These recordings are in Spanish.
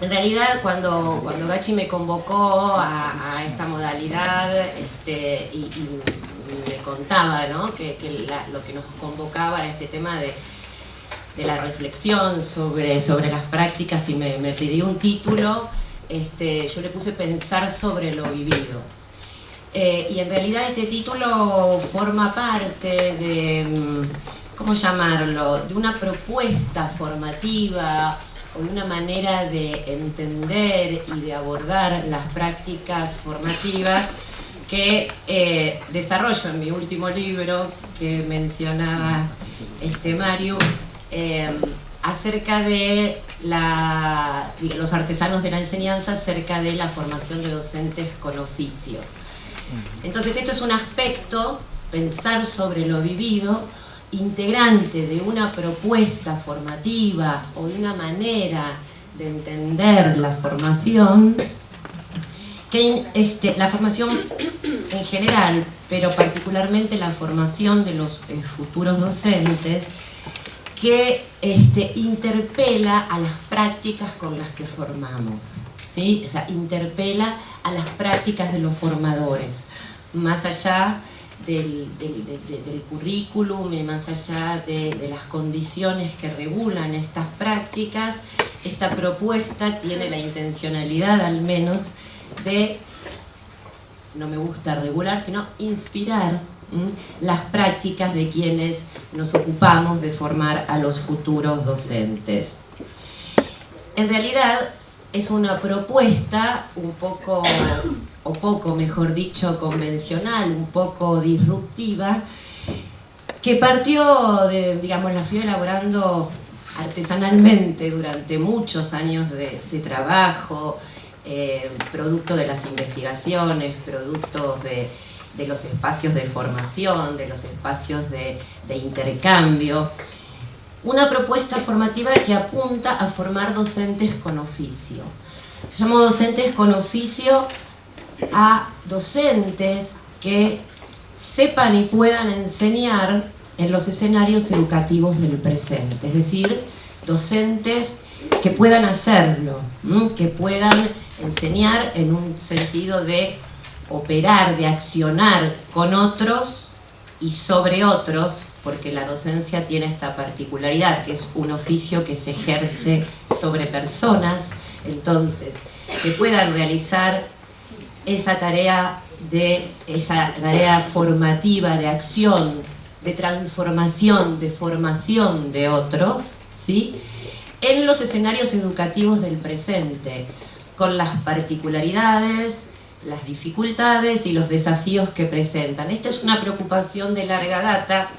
En realidad, cuando Gachi me convocó a esta modalidad y me contaba, ¿no?, que lo que nos convocaba era este tema de la reflexión sobre las prácticas, y me pidió un título, yo le puse pensar sobre lo vivido. Y en realidad este título forma parte de, ¿cómo llamarlo?, de una propuesta formativa o de una manera de entender y de abordar las prácticas formativas que desarrollo en mi último libro que mencionaba Mario, acerca de los artesanos de la enseñanza, acerca de la formación de docentes con oficio. Entonces esto es un aspecto, pensar sobre lo vivido, integrante de una propuesta formativa o de una manera de entender la formación, que la formación en general, pero particularmente la formación de los futuros docentes, que interpela a las prácticas con las que formamos, ¿sí? O sea, interpela a las prácticas de los formadores, más allá del currículum y más allá de las condiciones que regulan estas prácticas. Esta propuesta tiene la intencionalidad, al menos, de, no me gusta regular, sino inspirar las prácticas de quienes nos ocupamos de formar a los futuros docentes. En realidad es una propuesta un poco, o poco mejor dicho, convencional, un poco disruptiva, que partió de, digamos, la fui elaborando artesanalmente durante muchos años de trabajo, producto de las investigaciones, producto de los espacios de formación, de los espacios de intercambio. Una propuesta formativa que apunta a formar docentes con oficio. Yo llamo docentes con oficio a docentes que sepan y puedan enseñar en los escenarios educativos del presente, es decir, docentes que puedan hacerlo, que puedan enseñar en un sentido de operar, de accionar con otros y sobre otros, porque la docencia tiene esta particularidad, que es un oficio que se ejerce sobre personas. Entonces, que puedan realizar esa tarea formativa, de acción, de transformación, de formación de otros, ¿sí?, en los escenarios educativos del presente, con las particularidades, las dificultades y los desafíos que presentan. Esta es una preocupación de larga data,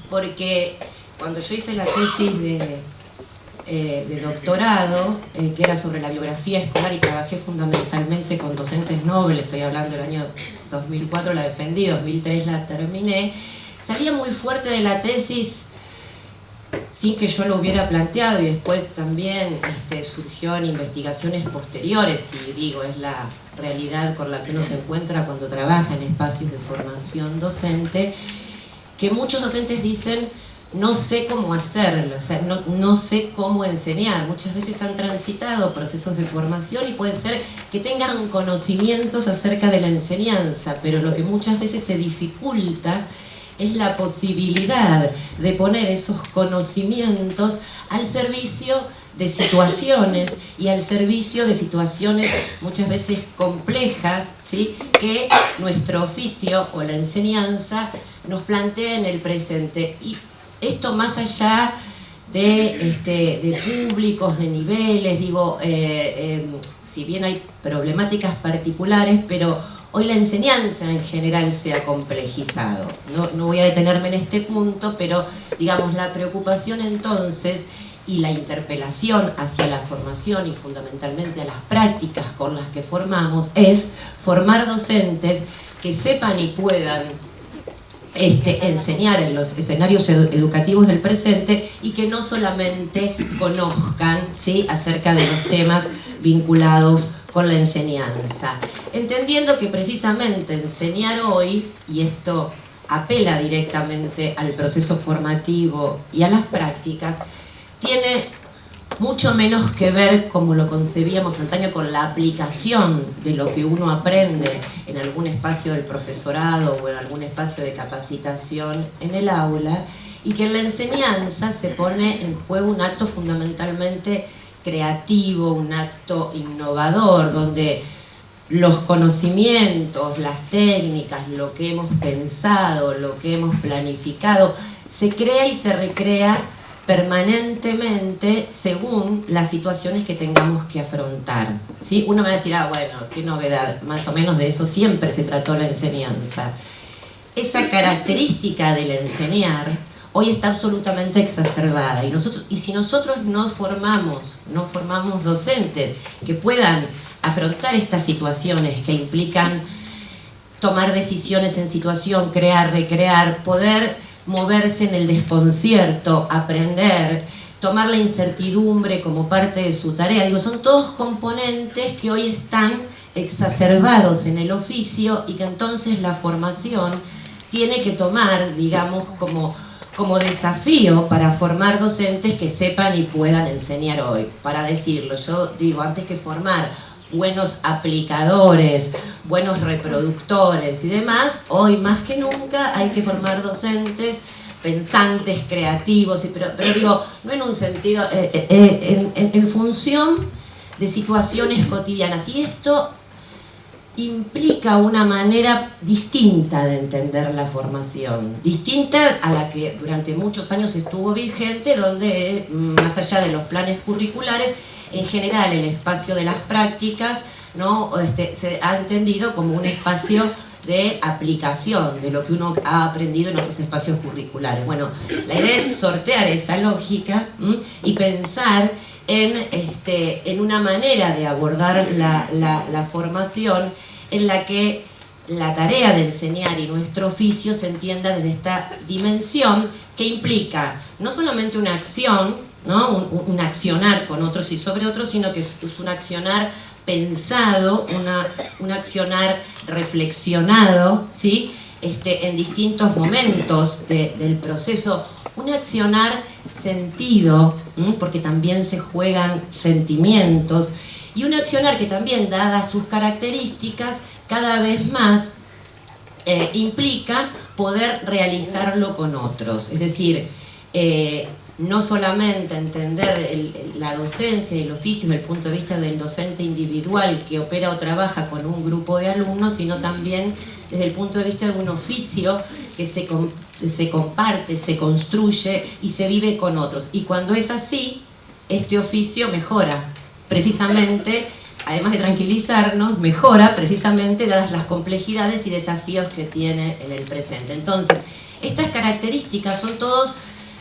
porque cuando yo hice la tesis de doctorado, que era sobre la biografía escolar, y trabajé fundamentalmente con docentes nobles, estoy hablando del año 2004 la defendí, 2003 la terminé, salía muy fuerte de la tesis, sin que yo lo hubiera planteado, y después también surgió en investigaciones posteriores, y digo, es la realidad con la que uno se encuentra cuando trabaja en espacios de formación docente, que muchos docentes dicen: no sé cómo hacerlo, o sea, no sé cómo enseñar. Muchas veces han transitado procesos de formación y puede ser que tengan conocimientos acerca de la enseñanza, pero lo que muchas veces se dificulta es la posibilidad de poner esos conocimientos al servicio de situaciones, y al servicio de situaciones muchas veces complejas, ¿sí?, que nuestro oficio o la enseñanza nos plantea en el presente. Y esto más allá de públicos, de niveles, digo, si bien hay problemáticas particulares, pero hoy la enseñanza en general se ha complejizado. No voy a detenerme en este punto, pero digamos, la preocupación entonces y la interpelación hacia la formación y fundamentalmente a las prácticas con las que formamos es formar docentes que sepan y puedan enseñar en los escenarios educativos del presente, y que no solamente conozcan, ¿sí?, acerca de los temas vinculados con la enseñanza, entendiendo que precisamente enseñar hoy, y esto apela directamente al proceso formativo y a las prácticas, tiene mucho menos que ver, como lo concebíamos antaño, con la aplicación de lo que uno aprende en algún espacio del profesorado o en algún espacio de capacitación en el aula, y que en la enseñanza se pone en juego un acto fundamentalmente creativo, un acto innovador, donde los conocimientos, las técnicas, lo que hemos pensado, lo que hemos planificado, se crea y se recrea permanentemente según las situaciones que tengamos que afrontar, ¿sí? Uno me va a decir, bueno, qué novedad, más o menos de eso siempre se trató la enseñanza. Esa característica del enseñar hoy está absolutamente exacerbada, y si nosotros no formamos docentes que puedan afrontar estas situaciones que implican tomar decisiones en situación, crear, recrear, poder moverse en el desconcierto, aprender, tomar la incertidumbre como parte de su tarea. Digo, son todos componentes que hoy están exacerbados en el oficio y que entonces la formación tiene que tomar, digamos, como desafío para formar docentes que sepan y puedan enseñar hoy. Para decirlo, yo digo, antes que formar buenos aplicadores, buenos reproductores y demás, hoy más que nunca hay que formar docentes pensantes, creativos, pero digo, no en un sentido, en función de situaciones cotidianas. Y esto implica una manera distinta de entender la formación, distinta a la que durante muchos años estuvo vigente, donde más allá de los planes curriculares, en general el espacio de las prácticas, ¿no? Se ha entendido como un espacio de aplicación de lo que uno ha aprendido en otros espacios curriculares. Bueno, la idea es sortear esa lógica y pensar en una manera de abordar la formación en la que la tarea de enseñar y nuestro oficio se entienda desde esta dimensión que implica no solamente una acción, ¿no? un accionar con otros y sobre otros, sino que es un accionar pensado, un accionar reflexionado, ¿sí? En distintos momentos del proceso, un accionar sentido, porque también se juegan sentimientos, y un accionar que también, dadas sus características, cada vez más implica poder realizarlo con otros. Es decir, no solamente entender la docencia y el oficio desde el punto de vista del docente individual que opera o trabaja con un grupo de alumnos, sino también desde el punto de vista de un oficio que se comparte, se construye y se vive con otros. Y cuando es así, este oficio mejora, precisamente, además de tranquilizarnos, mejora precisamente dadas las complejidades y desafíos que tiene en el presente. Entonces, estas características son todos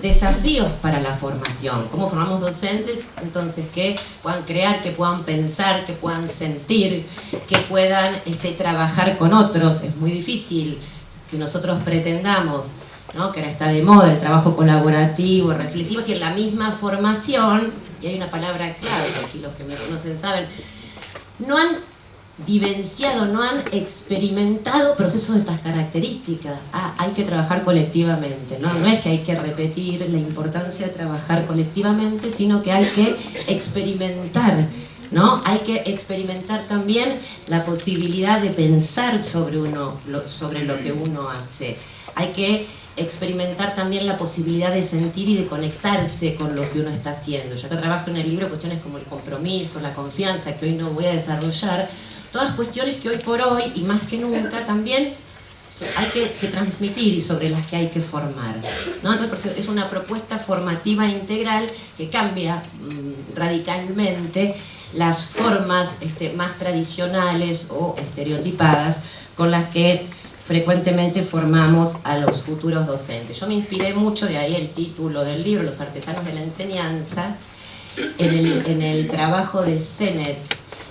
desafíos para la formación. ¿Cómo formamos docentes? Entonces, que puedan crear, que puedan pensar, que puedan sentir, que puedan trabajar con otros. Es muy difícil que nosotros pretendamos, ¿no? Que ahora está de moda el trabajo colaborativo, reflexivo, si en la misma formación, y hay una palabra clave, aquí los que me conocen saben, no han vivenciado, no han experimentado procesos de estas características. Hay que trabajar colectivamente, ¿no? No es que hay que repetir la importancia de trabajar colectivamente, sino que hay que experimentar, ¿no? Hay que experimentar también la posibilidad de pensar sobre lo que uno hace. Hay que experimentar también la posibilidad de sentir y de conectarse con lo que uno está haciendo. Yo acá trabajo en el libro cuestiones como el compromiso, la confianza, que hoy no voy a desarrollar, todas cuestiones que hoy por hoy, y más que nunca, también hay que transmitir y sobre las que hay que formar, ¿no? Entonces, es una propuesta formativa integral que cambia radicalmente las formas más tradicionales o estereotipadas con las que frecuentemente formamos a los futuros docentes. Yo me inspiré mucho, de ahí el título del libro, Los artesanos de la enseñanza, en el trabajo de Sennett,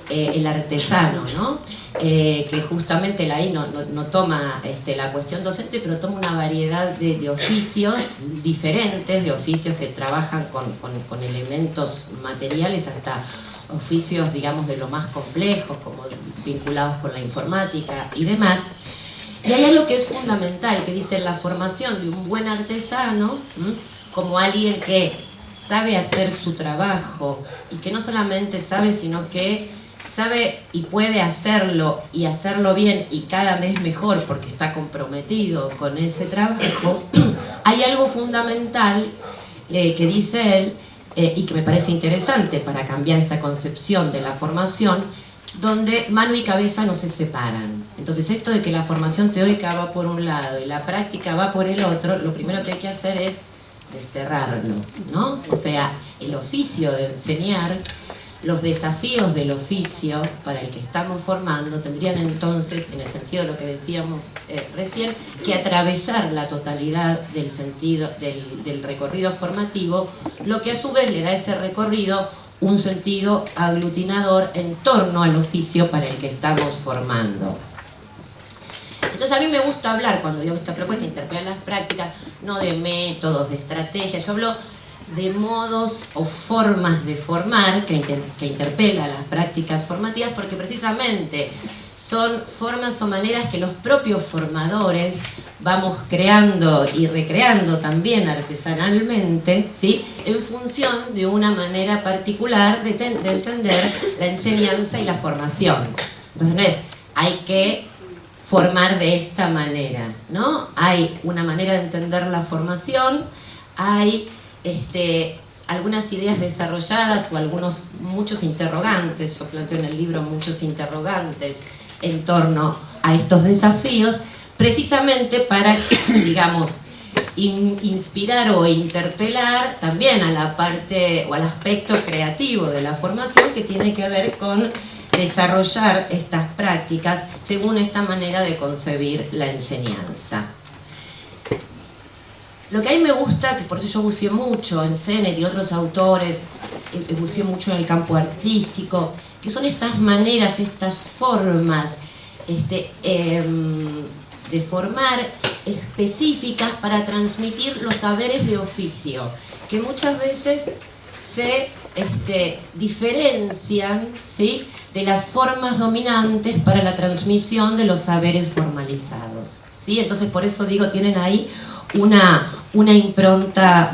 el artesano, ¿no? Que justamente ahí no toma la cuestión docente, pero toma una variedad de oficios diferentes, de oficios que trabajan con elementos materiales hasta oficios, digamos, de lo más complejos, como vinculados con la informática y demás. Y hay algo que es fundamental, que dice la formación de un buen artesano, como alguien que sabe hacer su trabajo, y que no solamente sabe, sino que sabe y puede hacerlo, y hacerlo bien, y cada vez mejor porque está comprometido con ese trabajo, hay algo fundamental que dice él, y que me parece interesante para cambiar esta concepción de la formación, donde mano y cabeza no se separan. Entonces, esto de que la formación teórica va por un lado y la práctica va por el otro, lo primero que hay que hacer es desterrarlo, ¿no? O sea, el oficio de enseñar, los desafíos del oficio para el que estamos formando tendrían entonces, en el sentido de lo que decíamos recién, que atravesar la totalidad del sentido del recorrido formativo, lo que a su vez le da a ese recorrido un sentido aglutinador en torno al oficio para el que estamos formando. Entonces a mí me gusta hablar, cuando digo esta propuesta, interpelar las prácticas, no de métodos, de estrategias, yo hablo de modos o formas de formar que interpelan las prácticas formativas, porque precisamente son formas o maneras que los propios formadores vamos creando y recreando también artesanalmente, ¿sí?, en función de una manera particular de entender la enseñanza y la formación. Entonces no es, hay que formar de esta manera, ¿no? Hay una manera de entender la formación, hay algunas ideas desarrolladas o muchos interrogantes, yo planteo en el libro muchos interrogantes en torno a estos desafíos, precisamente para, digamos, inspirar o interpelar también a la parte o al aspecto creativo de la formación, que tiene que ver con desarrollar estas prácticas según esta manera de concebir la enseñanza. Lo que a mí me gusta, que por eso yo buceé mucho en Sennett y otros autores, buceé mucho en el campo artístico, que son estas maneras, estas formas de formar específicas para transmitir los saberes de oficio, que muchas veces se diferencian, ¿sí?, de las formas dominantes para la transmisión de los saberes formalizados, ¿sí? Entonces por eso digo, tienen ahí una impronta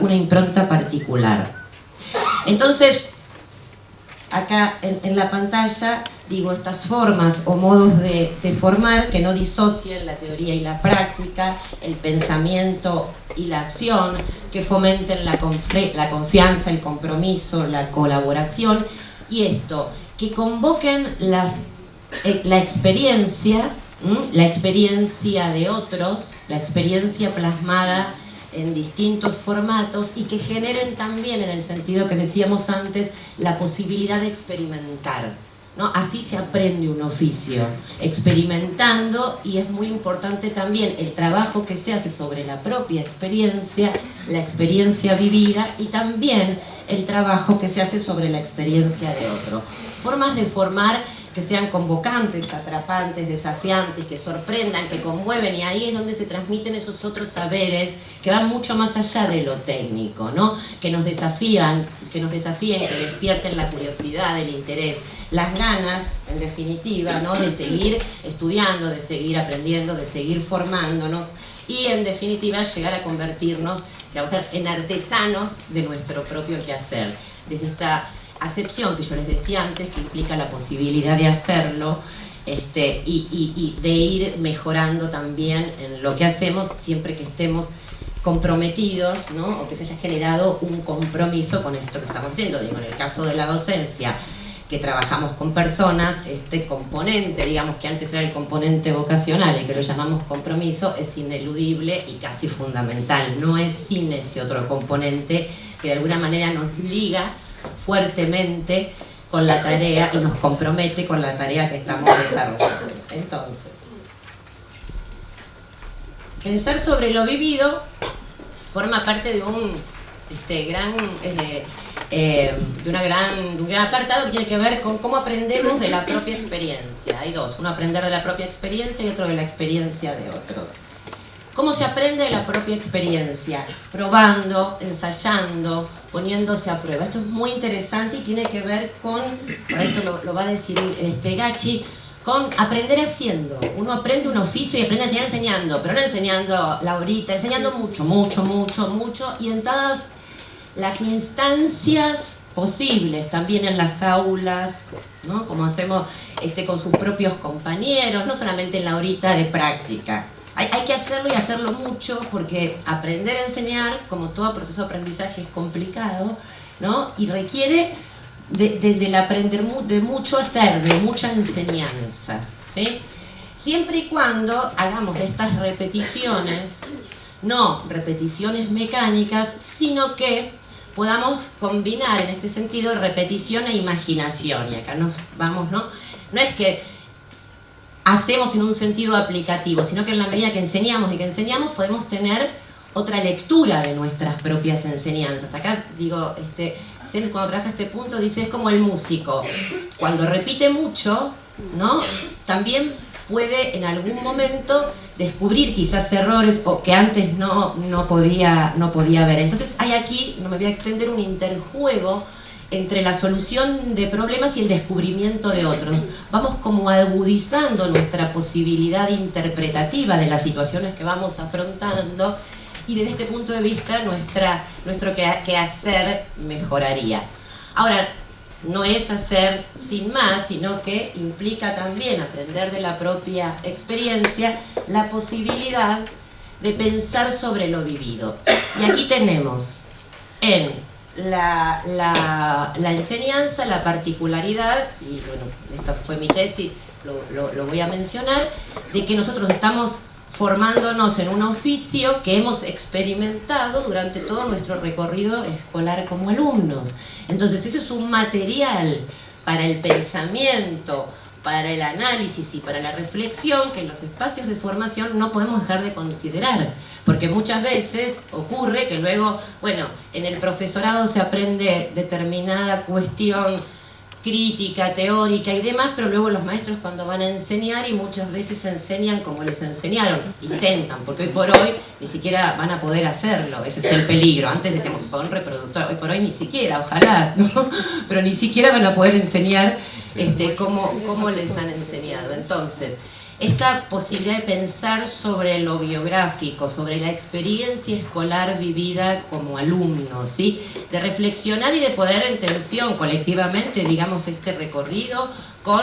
particular. Entonces, acá en la pantalla digo estas formas o modos de formar que no disocien la teoría y la práctica, el pensamiento y la acción, que fomenten la confianza, el compromiso, la colaboración, y esto, que convoquen la experiencia de otros, la experiencia plasmada en distintos formatos, y que generen también, en el sentido que decíamos antes, la posibilidad de experimentar, ¿no? Así se aprende un oficio, experimentando, y es muy importante también el trabajo que se hace sobre la propia experiencia, la experiencia vivida, y también el trabajo que se hace sobre la experiencia de otro. Formas de formar que sean convocantes, atrapantes, desafiantes, que sorprendan, que conmueven, y ahí es donde se transmiten esos otros saberes que van mucho más allá de lo técnico, ¿no? Que nos desafíen, que despierten la curiosidad, el interés, las ganas, en definitiva, ¿no?, de seguir estudiando, de seguir aprendiendo, de seguir formándonos, y en definitiva llegar a convertirnos, en artesanos de nuestro propio quehacer, desde esta acepción que yo les decía antes, que implica la posibilidad de hacerlo, y de ir mejorando también en lo que hacemos, siempre que estemos comprometidos, ¿no?, o que se haya generado un compromiso con esto que estamos haciendo. Digo, en el caso de la docencia, que trabajamos con personas, este componente, digamos, que antes era el componente vocacional, el que lo llamamos compromiso, es ineludible y casi fundamental. No es sin ese otro componente que de alguna manera nos liga fuertemente con la tarea y nos compromete con la tarea que estamos desarrollando. Entonces, pensar sobre lo vivido forma parte de un gran apartado que tiene que ver con cómo aprendemos de la propia experiencia. Hay dos, uno aprender de la propia experiencia y otro de la experiencia de otros. ¿Cómo se aprende de la propia experiencia? Probando, ensayando, poniéndose a prueba. Esto es muy interesante y tiene que ver con, por esto lo va a decir Gachi, con aprender haciendo. Uno aprende un oficio y aprende a enseñar enseñando, pero no enseñando la horita, enseñando mucho, y en todas las instancias posibles, también en las aulas, ¿no? Como hacemos con sus propios compañeros, no solamente en la horita de práctica. Hay que hacerlo y hacerlo mucho, porque aprender a enseñar, como todo proceso de aprendizaje, es complicado, ¿no? Y requiere del aprender de mucho hacer, de mucha enseñanza, ¿sí? Siempre y cuando hagamos estas repeticiones, no repeticiones mecánicas, sino que podamos combinar en este sentido repetición e imaginación. Y acá nos vamos, ¿no? No es que hacemos en un sentido aplicativo, sino que en la medida que enseñamos y que enseñamos podemos tener otra lectura de nuestras propias enseñanzas. Acá digo, cuando trabaja este punto, dice, es como el músico. Cuando repite mucho, ¿no? También puede en algún momento descubrir quizás errores o que antes no podía ver. Entonces hay aquí, no me voy a extender, un interjuego entre la solución de problemas y el descubrimiento de otros. Vamos como agudizando nuestra posibilidad interpretativa de las situaciones que vamos afrontando, y desde este punto de vista nuestro quehacer mejoraría. Ahora, no es hacer sin más, sino que implica también aprender de la propia experiencia la posibilidad de pensar sobre lo vivido. Y aquí tenemos en la enseñanza, la particularidad, y bueno, esta fue mi tesis, lo voy a mencionar, de que nosotros estamos formándonos en un oficio que hemos experimentado durante todo nuestro recorrido escolar como alumnos. Entonces eso es un material para el pensamiento, para el análisis y para la reflexión que en los espacios de formación no podemos dejar de considerar, porque muchas veces ocurre que luego, bueno, en el profesorado se aprende determinada cuestión crítica, teórica y demás, pero luego los maestros cuando van a enseñar, y muchas veces enseñan como les enseñaron, intentan, porque hoy por hoy ni siquiera van a poder hacerlo, ese es el peligro. Antes decíamos con reproductor, hoy por hoy ni siquiera, ojalá, ¿no? Pero ni siquiera van a poder enseñar cómo les han enseñado. Entonces, esta posibilidad de pensar sobre lo biográfico, sobre la experiencia escolar vivida como alumno, ¿sí? De reflexionar y de poner en tensión colectivamente, digamos, este recorrido con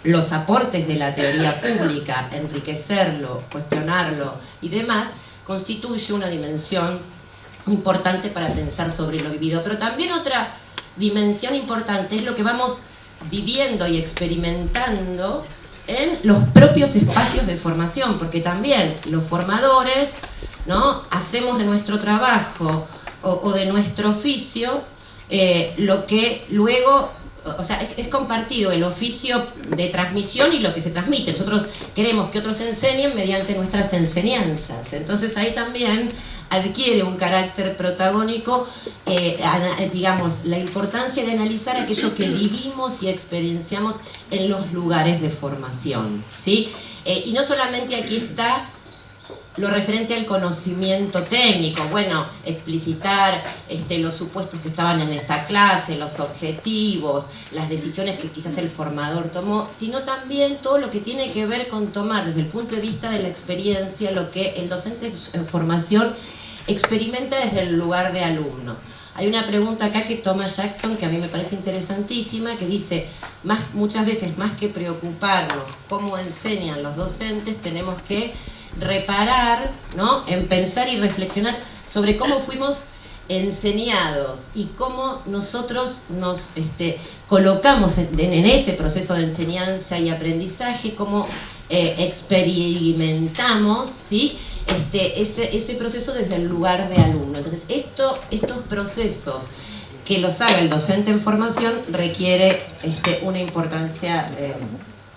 los aportes de la teoría pública, enriquecerlo, cuestionarlo y demás, constituye una dimensión importante para pensar sobre lo vivido. Pero también otra dimensión importante es lo que vamos viviendo y experimentando en los propios espacios de formación, porque también los formadores, ¿no?, hacemos de nuestro trabajo o de nuestro oficio lo que luego, o sea, es compartido el oficio de transmisión y lo que se transmite. Nosotros queremos que otros enseñen mediante nuestras enseñanzas. Entonces ahí también adquiere un carácter protagónico, digamos, la importancia de analizar aquello que vivimos y experienciamos en los lugares de formación, ¿sí? Y no solamente aquí está lo referente al conocimiento técnico, bueno, explicitar los supuestos que estaban en esta clase, los objetivos, las decisiones que quizás el formador tomó, sino también todo lo que tiene que ver con tomar desde el punto de vista de la experiencia lo que el docente en formación experimenta desde el lugar de alumno. Hay una pregunta acá que toma Jackson que a mí me parece interesantísima, que dice, muchas veces más que preocuparnos cómo enseñan los docentes, tenemos que reparar, ¿no?, en pensar y reflexionar sobre cómo fuimos enseñados y cómo nosotros nos colocamos en ese proceso de enseñanza y aprendizaje, cómo experimentamos, ¿sí?, ese proceso desde el lugar de alumno. Entonces, estos procesos que los haga el docente en formación requiere una importancia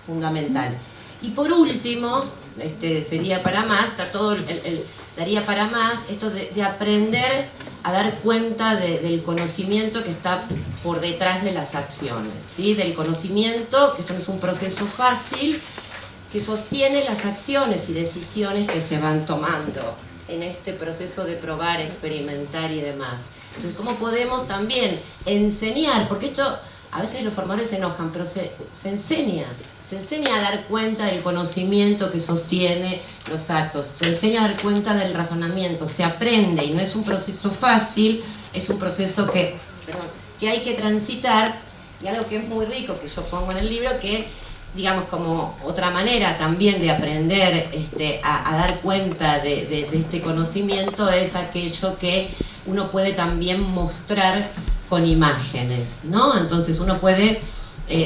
fundamental. Y por último, sería para más, está todo daría para más, esto de aprender a dar cuenta del conocimiento que está por detrás de las acciones, ¿sí? Del conocimiento, que esto no es un proceso fácil, que sostiene las acciones y decisiones que se van tomando en este proceso de probar, experimentar y demás. Entonces, ¿cómo podemos también enseñar? Porque esto a veces los formadores se enojan, pero se enseña a dar cuenta del conocimiento que sostiene los actos, se enseña a dar cuenta del razonamiento, se aprende, y no es un proceso fácil, es un proceso que hay que transitar, y algo que es muy rico, que yo pongo en el libro, que digamos como otra manera también de aprender a dar cuenta de este conocimiento es aquello que uno puede también mostrar con imágenes, ¿no? Entonces uno puede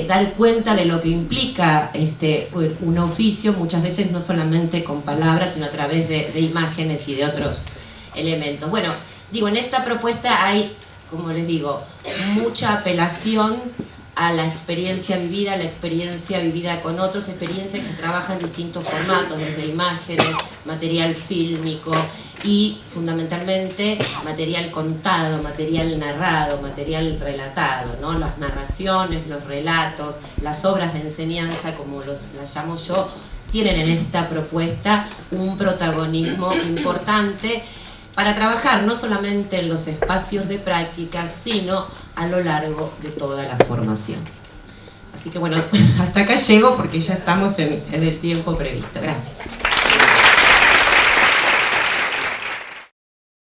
dar cuenta de lo que implica un oficio, muchas veces no solamente con palabras, sino a través de imágenes y de otros elementos. Bueno, digo, en esta propuesta hay, como les digo, mucha apelación a la experiencia vivida con otros, experiencias que trabajan en distintos formatos, desde imágenes, material fílmico y fundamentalmente material contado, material narrado, material relatado, ¿no? Las narraciones, los relatos, las obras de enseñanza, como las llamo yo, tienen en esta propuesta un protagonismo importante para trabajar no solamente en los espacios de práctica, sino a lo largo de toda la formación. Así que bueno, hasta acá llego porque ya estamos en el tiempo previsto. Gracias.